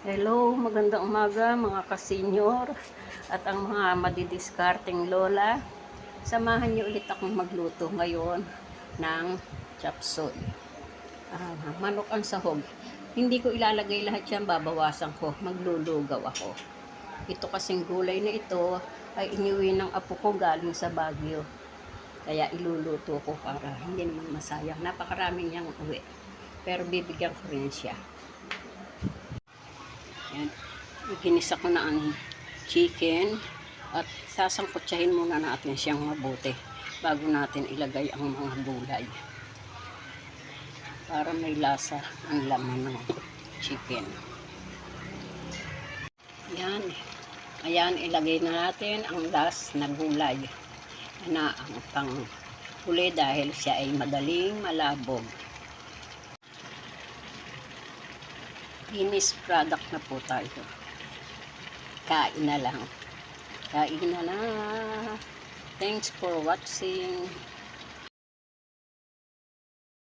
Hello, magandang umaga mga kasenyor at ang mga madidiskarteng lola. Samahan niyo ulit akong magluto ngayon ng chop suey. Manok ang sahog. Hindi ko ilalagay lahat yan, babawasan ko. Maglulugaw ako. Ito kasing gulay na ito ay iniwi ng apo ko galing sa Baguio. Kaya iluluto ko para hindi naman masayang. Napakaraming niyang uwi. Pero bibigyan ko rin siya. Yan. Ginisa ko na ang chicken at sasangkutsahin muna natin siyang mabuti bago natin ilagay ang mga gulay para may lasa ang laman ng chicken. Yan. Ayan, ilagay na natin ang last na gulay na ang panghuli dahil siya ay madaling malabog. Finished product na po tayo. Kain na lang. Kain na na. Thanks for watching.